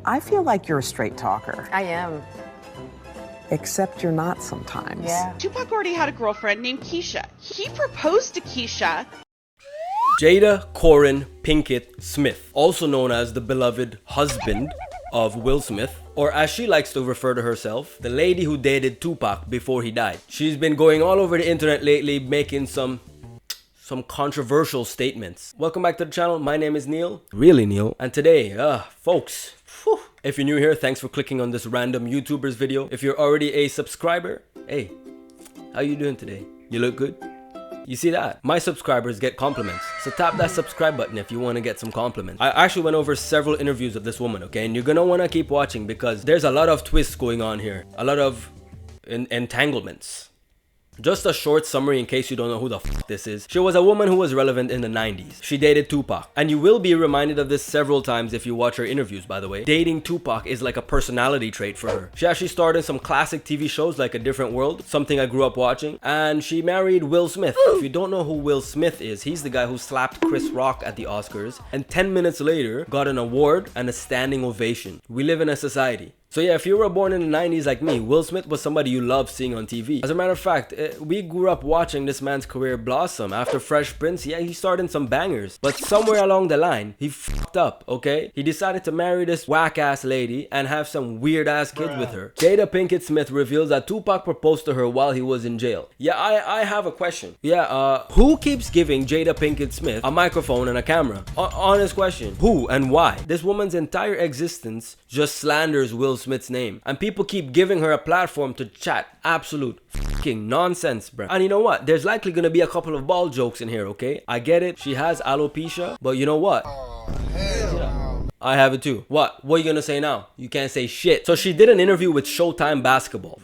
I feel like you're a straight talker. I am. Except you're not sometimes. Yeah. Tupac already had a girlfriend named Keisha. He proposed to Keisha. Jada Pinkett Smith, also known as the beloved husband of Will Smith, or as she likes to refer to herself, the lady who dated Tupac before he died. She's been going all over the internet lately making some controversial statements. Welcome back to the channel. My name is Neil, really Neil, and today, folks, if you're new here, thanks for clicking on this random YouTuber's video. If you're already a subscriber, hey, how you doing today? You look good? You see that? My subscribers get compliments. So tap that subscribe button if you want to get some compliments. I actually went over several interviews of this woman, okay? And you're gonna want to keep watching because there's a lot of twists going on here. A lot of entanglements. Just a short summary in case you don't know who the f this is. She was a woman who was relevant in the 90s. She dated Tupac. And you will be reminded of this several times if you watch her interviews, by the way. Dating Tupac is like a personality trait for her. She actually starred in some classic TV shows like A Different World, something I grew up watching. And she married Will Smith. If you don't know who Will Smith is, he's the guy who slapped Chris Rock at the Oscars and 10 minutes later got an award and a standing ovation. We live in a society. So yeah, if you were born in the 90s like me, Will Smith was somebody you loved seeing on TV. As a matter of fact, we grew up watching this man's career blossom. After Fresh Prince, yeah, he starred in some bangers. But somewhere along the line, he fucked up, okay? He decided to marry this whack-ass lady and have some weird-ass kids with her. Jada Pinkett Smith reveals that Tupac proposed to her while he was in jail. Yeah, I have a question. Yeah, who keeps giving Jada Pinkett Smith a microphone and a camera? Honest question. Who and why? This woman's entire existence just slanders Will Smith's name, and people keep giving her a platform to chat absolute fucking nonsense, bruh. And you know what? There's likely gonna be a couple of ball jokes in here, okay? I get it. She has alopecia, but you know what? I have it too. What are you gonna say now? You can't say shit. So she did an interview with Showtime Basketball.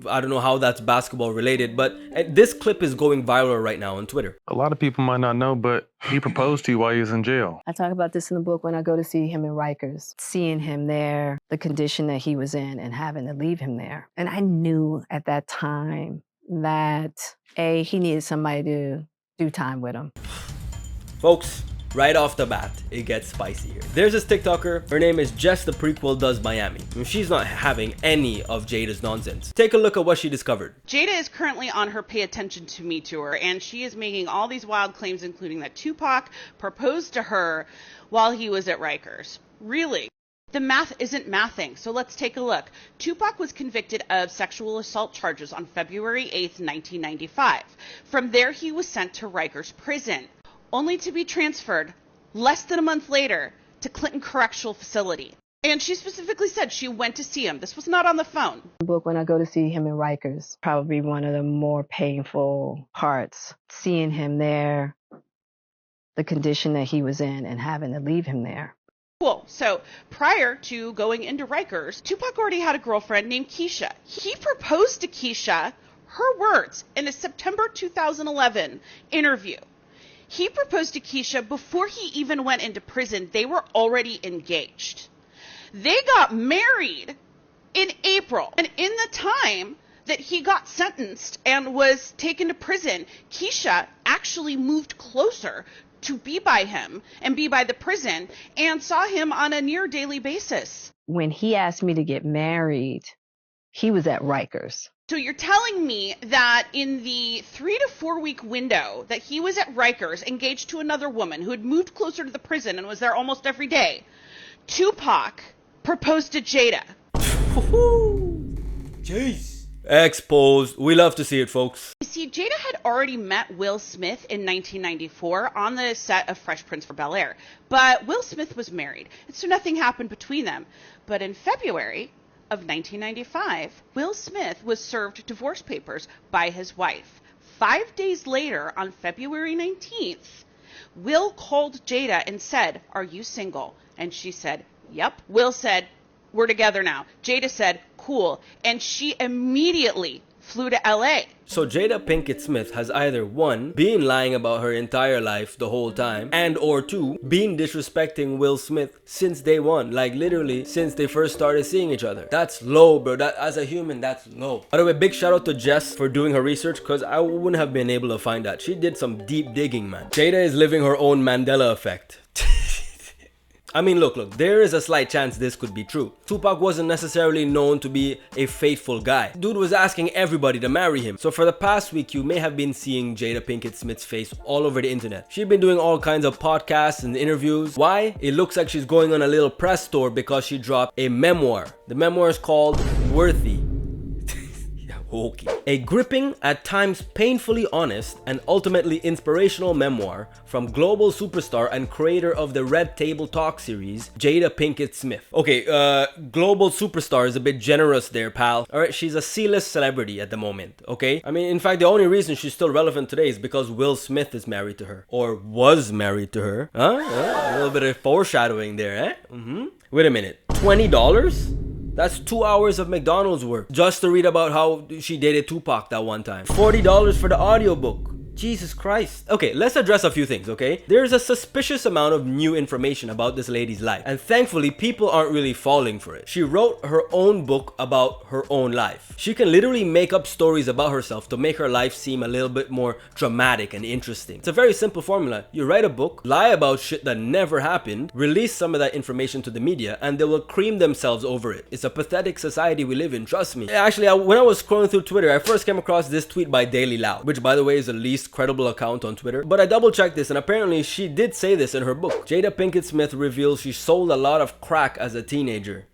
I don't know how that's basketball related, but this clip is going viral right now on Twitter. A lot of people might not know, but he proposed to you while he was in jail. I talk about this in the book when I go to see him in Rikers. Seeing him there, the condition that he was in, and having to leave him there. And I knew at that time that, he needed somebody to do time with him. Folks, right off the bat, it gets spicy here. There's this TikToker, her name is Jess the Prequel Does Miami. And she's not having any of Jada's nonsense. Take a look at what she discovered. Jada is currently on her Pay Attention to Me tour, and she is making all these wild claims, including that Tupac proposed to her while he was at Rikers. Really? The math isn't mathing, so let's take a look. Tupac was convicted of sexual assault charges on February 8th, 1995. From there, he was sent to Rikers Prison, only to be transferred less than a month later to Clinton Correctional Facility. And she specifically said she went to see him. This was not on the phone. The book when I go to see him in Rikers, probably one of the more painful parts. Seeing him there, the condition that he was in, and having to leave him there. Cool. So prior to going into Rikers, Tupac already had a girlfriend named Keisha. He proposed to Keisha, her words, in a September 2011 interview. He proposed to Keisha before he even went into prison. They were already engaged. They got married in April. And in the time that he got sentenced and was taken to prison, Keisha actually moved closer to be by him and be by the prison and saw him on a near daily basis. When he asked me to get married, he was at Rikers. So you're telling me that in the 3 to 4 week window that he was at Rikers, engaged to another woman who had moved closer to the prison and was there almost every day, Tupac proposed to Jada. Jeez. Exposed. We love to see it, folks. You see, Jada had already met Will Smith in 1994 on the set of Fresh Prince of Bel-Air, but Will Smith was married, and so nothing happened between them. But in February of 1995, Will Smith was served divorce papers by his wife. 5 days later, on February 19th, Will called Jada and said, "Are you single?" And she said, "Yep." Will said, "We're together now." Jada said, "Cool." And she immediately flew to LA. So Jada Pinkett Smith has either 1, been lying about her entire life the whole time, and or 2, been disrespecting Will Smith since day 1, like literally since they first started seeing each other. That's low, bro. That, as a human, that's low. By the way, big shout out to Jess for doing her research, because I wouldn't have been able to find that. She did some deep digging, man. Jada is living her own Mandela effect. I mean, look, there is a slight chance this could be true. Tupac wasn't necessarily known to be a faithful guy. Dude was asking everybody to marry him. So for the past week, you may have been seeing Jada Pinkett Smith's face all over the internet. She's been doing all kinds of podcasts and interviews. Why? It looks like she's going on a little press tour because she dropped a memoir. The memoir is called Worthy. Okay. A gripping, at times painfully honest, and ultimately inspirational memoir from global superstar and creator of the Red Table Talk series, Jada Pinkett Smith. Okay, global superstar is a bit generous there, pal. Alright, she's a C-list celebrity at the moment, okay? I mean, in fact, the only reason she's still relevant today is because Will Smith is married to her. Or was married to her. Huh? A little bit of foreshadowing there, eh? Wait a minute. $20? That's 2 hours of McDonald's work just to read about how she dated Tupac that one time. $40 for the audiobook. Jesus Christ. Okay, let's address a few things, okay? There's a suspicious amount of new information about this lady's life, and thankfully people aren't really falling for it. She wrote her own book about her own life. She can literally make up stories about herself to make her life seem a little bit more dramatic and interesting. It's a very simple formula. You write a book, lie about shit that never happened, release some of that information to the media, and they will cream themselves over it. It's a pathetic society we live in, trust me. Actually, when I was scrolling through Twitter, I first came across this tweet by Daily Loud, which by the way is the least credible account on Twitter, but I double checked this and apparently she did say this in her book. Jada Pinkett Smith reveals she sold a lot of crack as a teenager.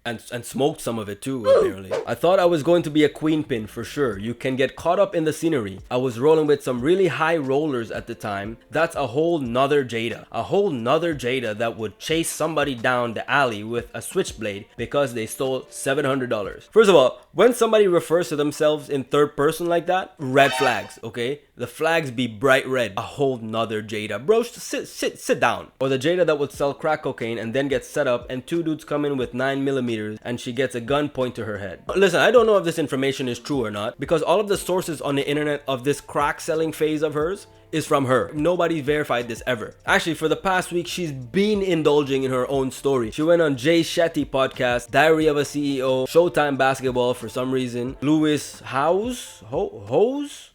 And smoked some of it too, apparently. I thought I was going to be a queen pin for sure. You can get caught up in the scenery. I was rolling with some really high rollers at the time. That's a whole nother Jada. A whole nother Jada that would chase somebody down the alley with a switchblade because they stole $700. First of all, when somebody refers to themselves in third person like that, red flags, okay? The flags be bright red. A whole nother Jada. Bro, sit down. Or the Jada that would sell crack cocaine and then get set up and two dudes come in with 9mm and she gets a gun point to her head. Listen, I don't know if this information is true or not because all of the sources on the internet of this crack selling phase of hers is from her. Nobody verified this ever. Actually, for the past week, she's been indulging in her own story. She went on Shetty Podcast, Diary of a CEO, Showtime Basketball for some reason, Lewis Hose?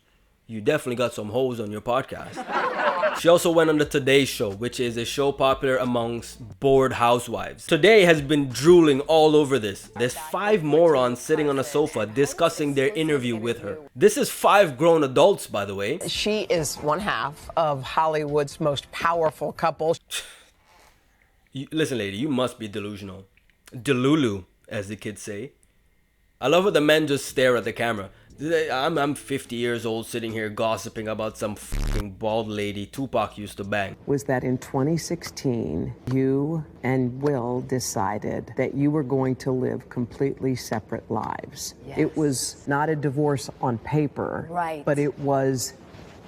You definitely got some hoes on your podcast. She also went on the Today Show, which is a show popular amongst bored housewives. Today has been drooling all over this. There's 5 morons sitting on a sofa discussing their interview with her. This is 5 grown adults, by the way. She is one half of Hollywood's most powerful couple. Listen, lady, you must be delusional. Delulu, as the kids say. I love how the men just stare at the camera. I'm 50 years old sitting here gossiping about some fucking bald lady Tupac used to bang. Was that in 2016, you and Will decided that you were going to live completely separate lives. Yes. It was not a divorce on paper, right, but it was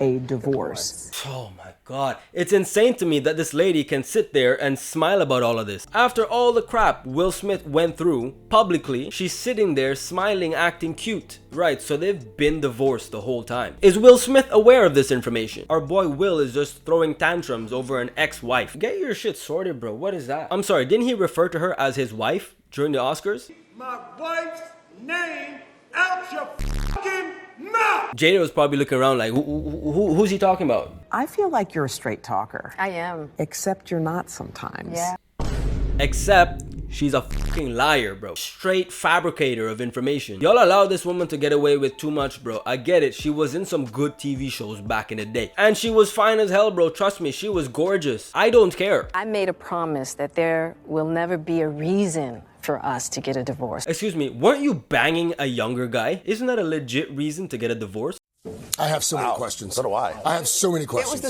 a divorce. Oh my God. It's insane to me that this lady can sit there and smile about all of this. After all the crap Will Smith went through publicly, she's sitting there smiling, acting cute. Right, so they've been divorced the whole time. Is Will Smith aware of this information? Our boy Will is just throwing tantrums over an ex-wife. Get your shit sorted, bro. What is that? I'm sorry, didn't he refer to her as his wife during the Oscars? My wife's name out your fucking mouth! Jada was probably looking around like, who's he talking about? I feel like you're a straight talker. I am. Except you're not sometimes. Yeah. Except she's a fucking liar, bro. Straight fabricator of information. Y'all allow this woman to get away with too much, bro. I get it. She was in some good TV shows back in the day. And she was fine as hell, bro. Trust me, she was gorgeous. I don't care. I made a promise that there will never be a reason for us to get a divorce. Excuse me, weren't you banging a younger guy? Isn't that a legit reason to get a divorce? I have so many questions. So do I. I have so many questions.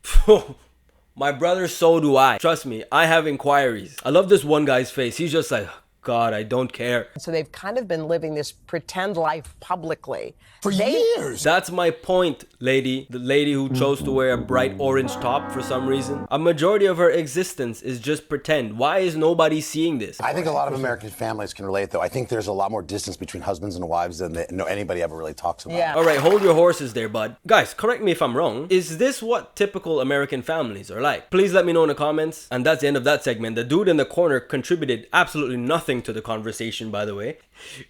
My brother, so do I. Trust me, I have inquiries. I love this one guy's face. He's just like, God, I don't care. So they've kind of been living this pretend life publicly. For years. That's my point, lady. The lady who chose to wear a bright orange top for some reason. A majority of her existence is just pretend. Why is nobody seeing this? I think a lot of American families can relate, though. I think there's a lot more distance between husbands and wives than anybody ever really talks about. Yeah. All right, hold your horses there, bud. Guys, correct me if I'm wrong. Is this what typical American families are like? Please let me know in the comments. And that's the end of that segment. The dude in the corner contributed absolutely nothing nothing to the conversation, by the way.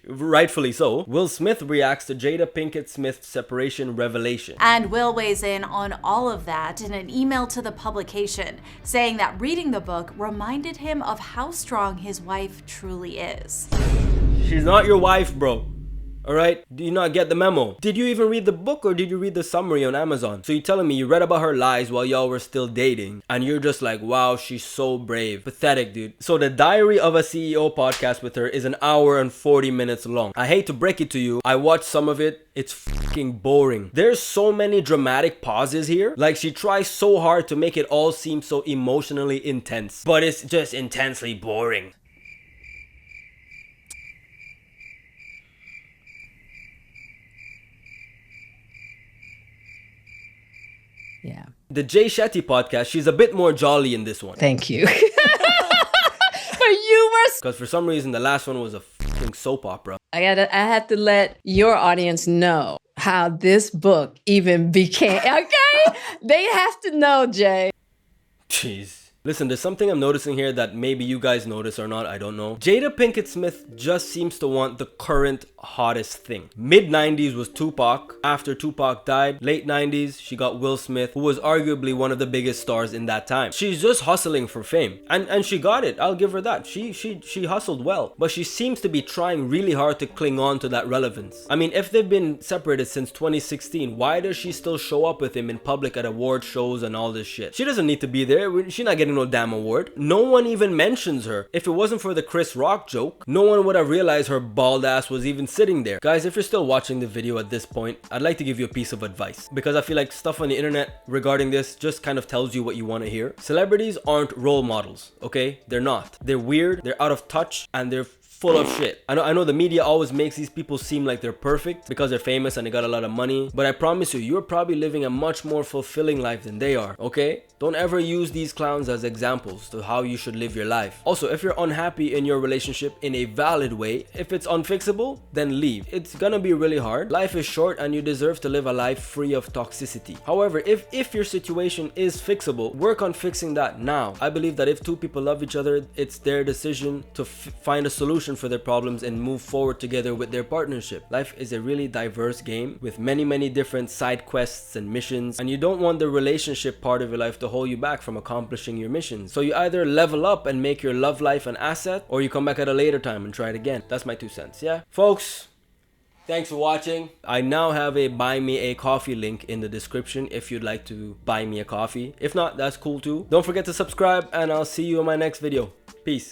Rightfully so. Will Smith reacts to Jada Pinkett Smith's separation revelation. And Will weighs in on all of that in an email to the publication, saying that reading the book reminded him of how strong his wife truly is. She's not your wife, bro. Alright? Do you not get the memo? Did you even read the book or did you read the summary on Amazon? So you're telling me you read about her lies while y'all were still dating and you're just like, wow, she's so brave. Pathetic, dude. So the Diary of a CEO podcast with her is an hour and 40 minutes long. I hate to break it to you. I watched some of it. It's fucking boring. There's so many dramatic pauses here. Like she tries so hard to make it all seem so emotionally intense. But it's just intensely boring. Yeah. The Shetty Podcast, she's a bit more jolly in this one. Thank you. For humor. Because for some reason, the last one was a fucking soap opera. I had to let your audience know how this book even became. Okay? They have to know, Jay. Jeez. Listen, there's something I'm noticing here that maybe you guys notice or not, I don't know. Jada Pinkett Smith just seems to want the current hottest thing. Mid-90s was Tupac. After Tupac died, late 90s, she got Will Smith, who was arguably one of the biggest stars in that time. She's just hustling for fame. And she got it. I'll give her that. She hustled well. But she seems to be trying really hard to cling on to that relevance. I mean, if they've been separated since 2016, why does she still show up with him in public at award shows and all this shit? She doesn't need to be there. She's not getting no damn award. No one even mentions her. If it wasn't for the Chris Rock joke, no one would have realized her bald ass was even sitting there. Guys, if you're still watching the video at this point, I'd like to give you a piece of advice, because I feel like stuff on the internet regarding this just kind of tells you what you want to hear. Celebrities aren't role models, okay? They're not. They're weird, they're out of touch, and they're full of shit. I know the media always makes these people seem like they're perfect because they're famous and they got a lot of money, but I promise you, you're probably living a much more fulfilling life than they are, okay? Don't ever use these clowns as examples to how you should live your life. Also, if you're unhappy in your relationship in a valid way, if it's unfixable, then leave. It's gonna be really hard. Life is short and you deserve to live a life free of toxicity. However, if your situation is fixable, work on fixing that now. I believe that if two people love each other, it's their decision to find a solution for their problems and move forward together with their partnership. Life is a really diverse game with many different side quests and missions, and you don't want the relationship part of your life to hold you back from accomplishing your missions. So you either level up and make your love life an asset, or you come back at a later time and try it again. That's my 2 cents, yeah? Folks, thanks for watching. I now have a buy me a coffee link in the description if you'd like to buy me a coffee. If not, that's cool too. Don't forget to subscribe and I'll see you in my next video. Peace.